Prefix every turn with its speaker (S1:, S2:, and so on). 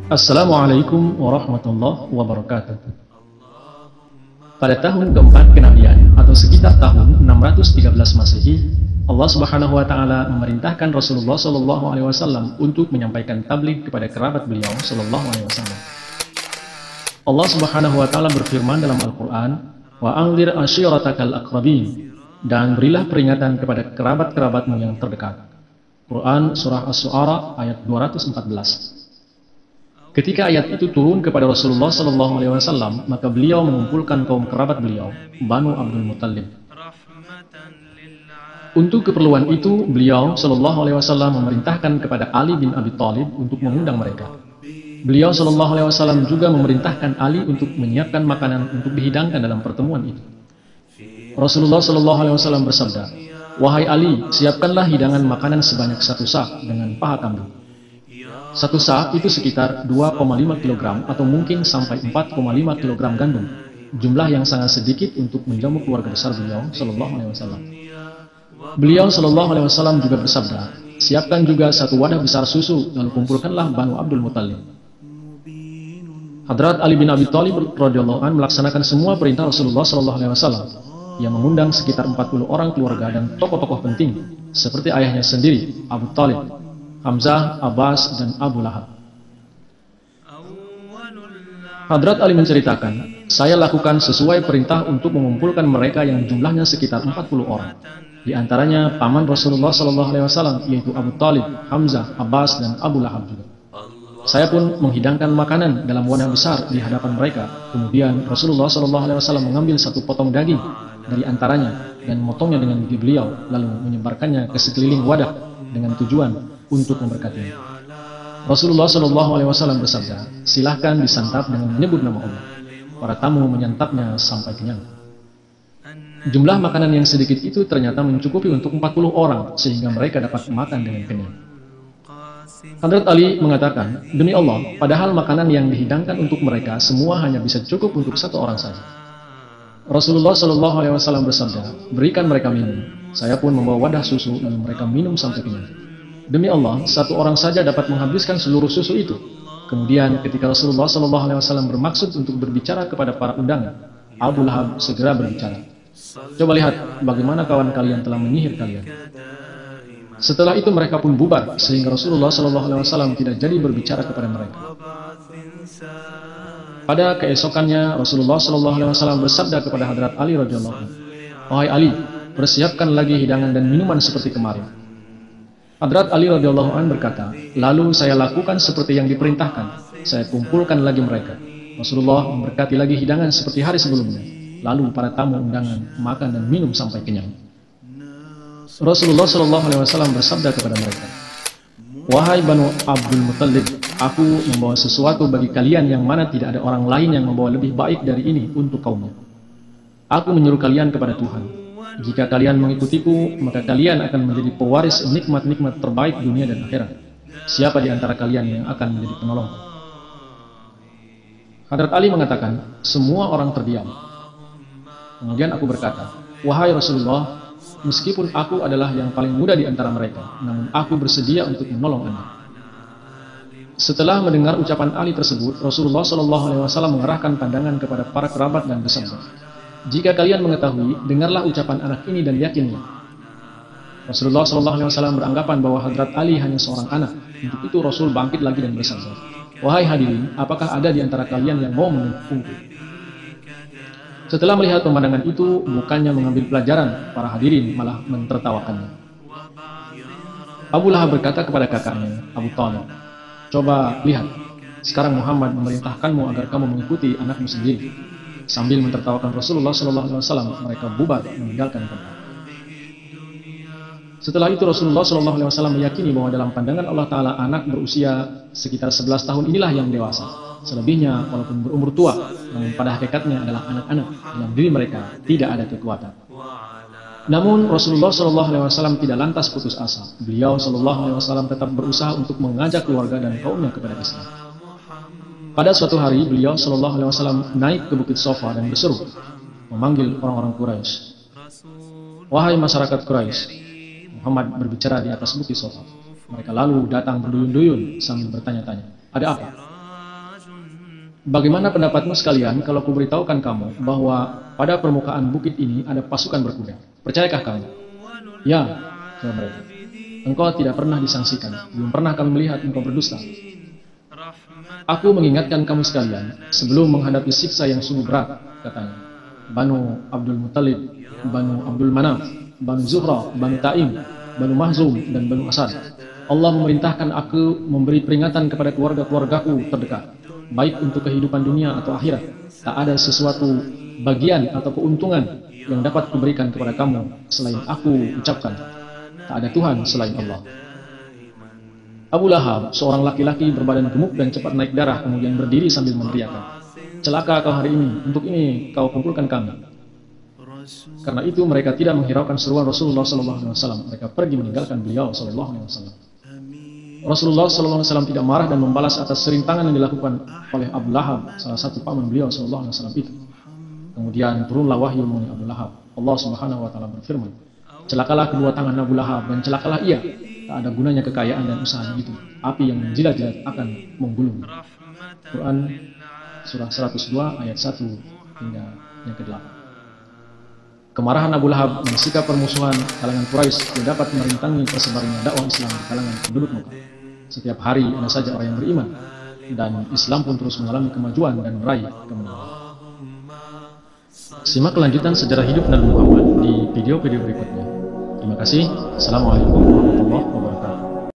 S1: Assalamualaikum warahmatullahi wabarakatuh. Pada tahun keempat kenabian atau sekitar tahun 613 Masehi, Allah Subhanahu wa taala memerintahkan Rasulullah Shallallahu alaihi wasallam untuk menyampaikan tabligh kepada kerabat beliau Shallallahu alaihi wasallam. Allah Subhanahu wa taala berfirman dalam Al-Qur'an, "Wa anzir ashiratakal aqrabin," dan berilah peringatan kepada kerabat-kerabatmu yang terdekat. Quran Surah Asy-Syu'ara ayat 214. Ketika ayat itu turun kepada Rasulullah Sallallahu Alaihi Wasallam, maka beliau mengumpulkan kaum kerabat beliau, Banu Abdul Muttalib. Untuk keperluan itu, beliau Sallallahu Alaihi Wasallam memerintahkan kepada Ali bin Abi Thalib untuk mengundang mereka. Beliau Sallallahu Alaihi Wasallam juga memerintahkan Ali untuk menyiapkan makanan untuk dihidangkan dalam pertemuan itu. Rasulullah Sallallahu Alaihi Wasallam bersabda, "Wahai Ali, siapkanlah hidangan makanan sebanyak 1 sak dengan paha kambing." 1 sak itu sekitar 2,5 kg atau mungkin sampai 4,5 kg gandum, jumlah yang sangat sedikit untuk menjamu keluarga besar beliau Sallallahu Alaihi Wasallam. Beliau Sallallahu Alaihi Wasallam juga bersabda, "Siapkan juga 1 wadah besar susu, lalu kumpulkanlah Banu Abdul Muttalib." Hadrat Ali bin Abi Thalib radhiyallahu anhu melaksanakan semua perintah Rasulullah Sallallahu Alaihi Wasallam, yang mengundang sekitar 40 orang keluarga dan tokoh-tokoh penting seperti ayahnya sendiri, Abu Thalib, Hamzah, Abbas, dan Abu Lahab. Hadrat Ali menceritakan, "Saya lakukan sesuai perintah untuk mengumpulkan mereka yang jumlahnya sekitar 40 orang. Di antaranya paman Rasulullah SAW, yaitu Abu Thalib, Hamzah, Abbas, dan Abu Lahab juga. Saya pun menghidangkan makanan dalam wadah besar di hadapan mereka. Kemudian Rasulullah SAW mengambil 1 potong daging dari antaranya dan memotongnya dengan gigi beliau, lalu menyebarkannya ke sekeliling wadah dengan tujuan untuk memberkatinya. Rasulullah Shallallahu Alaihi Wasallam bersabda, "Silahkan disantap dengan menyebut nama Allah." Para tamu menyantapnya sampai kenyang. Jumlah makanan yang sedikit itu ternyata mencukupi untuk 40 orang, sehingga mereka dapat makan dengan kenyang. Hadrat Ali mengatakan, "Demi Allah, padahal makanan yang dihidangkan untuk mereka semua hanya bisa cukup untuk 1 orang saja." Rasulullah Shallallahu Alaihi Wasallam bersabda, "Berikan mereka minum." Saya pun membawa wadah susu, lalu mereka minum sampai kenyang. Demi Allah, 1 orang saja dapat menghabiskan seluruh susu itu. Kemudian ketika Rasulullah SAW bermaksud untuk berbicara kepada para undangan, Abu Lahab segera berbicara, "Coba lihat bagaimana kawan kalian telah menyihir kalian." Setelah itu mereka pun bubar, sehingga Rasulullah SAW tidak jadi berbicara kepada mereka. Pada keesokannya, Rasulullah SAW bersabda kepada Hadrat Ali radhiyallahu anhu, "Wahai Ali, persiapkan lagi hidangan dan minuman seperti kemarin." Hadrat Ali radhiyallahu anhu berkata, "Lalu saya lakukan seperti yang diperintahkan. Saya kumpulkan lagi mereka. Rasulullah memberkati lagi hidangan seperti hari sebelumnya. Lalu para tamu undangan makan dan minum sampai kenyang." Rasulullah Shallallahu Alaihi Wasallam bersabda kepada mereka, "Wahai Banu Abdul Muttalib, aku membawa sesuatu bagi kalian yang mana tidak ada orang lain yang membawa lebih baik dari ini untuk kaumnya. Aku menyuruh kalian kepada Tuhan. Jika kalian mengikutiku, maka kalian akan menjadi pewaris nikmat-nikmat terbaik dunia dan akhirat. Siapa di antara kalian yang akan menjadi penolong?" Hadrat Ali mengatakan, "Semua orang terdiam. Kemudian aku berkata, 'Wahai Rasulullah, meskipun aku adalah yang paling muda di antara mereka, namun aku bersedia untuk menolong Anda.'" Setelah mendengar ucapan Ali tersebut, Rasulullah SAW mengerahkan pandangan kepada para kerabat dan bersabda, "Jika kalian mengetahui, dengarlah ucapan anak ini dan yakinlah." Rasulullah SAW beranggapan bahwa Hadrat Ali hanya seorang anak. Untuk itu Rasul bangkit lagi dan bersabda, "Wahai hadirin, apakah ada di antara kalian yang mau mendukungku?" Setelah melihat pemandangan itu, bukannya mengambil pelajaran, para hadirin malah mentertawakannya. Abu Lahab berkata kepada kakaknya, Abu Thalib, "Coba lihat, sekarang Muhammad memerintahkanmu agar kamu mengikuti anakmu sendiri." Sambil mentertawakan Rasulullah SAW, mereka bubar meninggalkan tempat. Setelah itu Rasulullah SAW meyakini bahwa dalam pandangan Allah Ta'ala anak berusia sekitar 11 tahun inilah yang dewasa. Selebihnya walaupun berumur tua, namun pada hakikatnya adalah anak-anak. Dalam diri mereka tidak ada kekuatan. Namun Rasulullah SAW tidak lantas putus asa. Beliau SAW tetap berusaha untuk mengajak keluarga dan kaumnya kepada Islam. Pada suatu hari, beliau Shallallahu Alaihi Wasallam naik ke Bukit Sofa dan berseru, memanggil orang-orang Quraisy. "Wahai masyarakat Quraisy," Muhammad berbicara di atas Bukit Sofa. Mereka lalu datang berduyun-duyun sambil bertanya-tanya, "Ada apa?" Bagaimana pendapatmu sekalian kalau kuberitahukan kamu bahwa pada permukaan bukit ini ada pasukan berkuda? Percayakah kamu? Ya, jawab mereka. Engkau tidak pernah disangsikan, belum pernah kami melihat engkau berdusta. Aku mengingatkan kamu sekalian, sebelum menghadapi siksa yang sungguh berat, katanya, Banu Abdul Muttalib, Banu Abdul Manaf, Banu Zuhra, Banu Taim, Banu Mahzum, dan Banu Asad, Allah memerintahkan aku memberi peringatan kepada keluarga-keluargaku terdekat, baik untuk kehidupan dunia atau akhirat. Tak ada sesuatu bagian atau keuntungan yang dapat kuberikan kepada kamu selain aku ucapkan, tak ada Tuhan selain Allah. Abu Lahab, seorang laki-laki berbadan gemuk dan cepat naik darah, kemudian berdiri sambil meneriakkan, celaka kau hari ini, untuk ini kau kumpulkan kami. Karena itu mereka tidak menghiraukan seruan Rasulullah SAW. Mereka pergi meninggalkan beliau SAW. Rasulullah SAW tidak marah dan membalas atas serintangan yang dilakukan oleh Abu Lahab, salah satu paman beliau SAW itu. Kemudian turunlah wahyu mengenai Abu Lahab. Allah Subhanahu wa taala berfirman, celakalah kedua tangan Abu Lahab dan celakalah ia. Tak ada gunanya kekayaan dan usaha itu. Api yang menjilat-jilat akan menggulung. Quran surah 102 ayat 1 hingga yang ke-8. Kemarahan Abu Lahab dan sikap permusuhan kalangan Quraisy tidak dapat merintangi tersebarnya dakwah Islam di kalangan penduduk Mekah. Setiap hari ada saja orang yang beriman, dan Islam pun terus mengalami kemajuan dan meraih kemenangan. Simak kelanjutan sejarah hidup Nabi Muhammad di video-video berikutnya. Terima kasih. Assalamualaikum warahmatullahi wabarakatuh.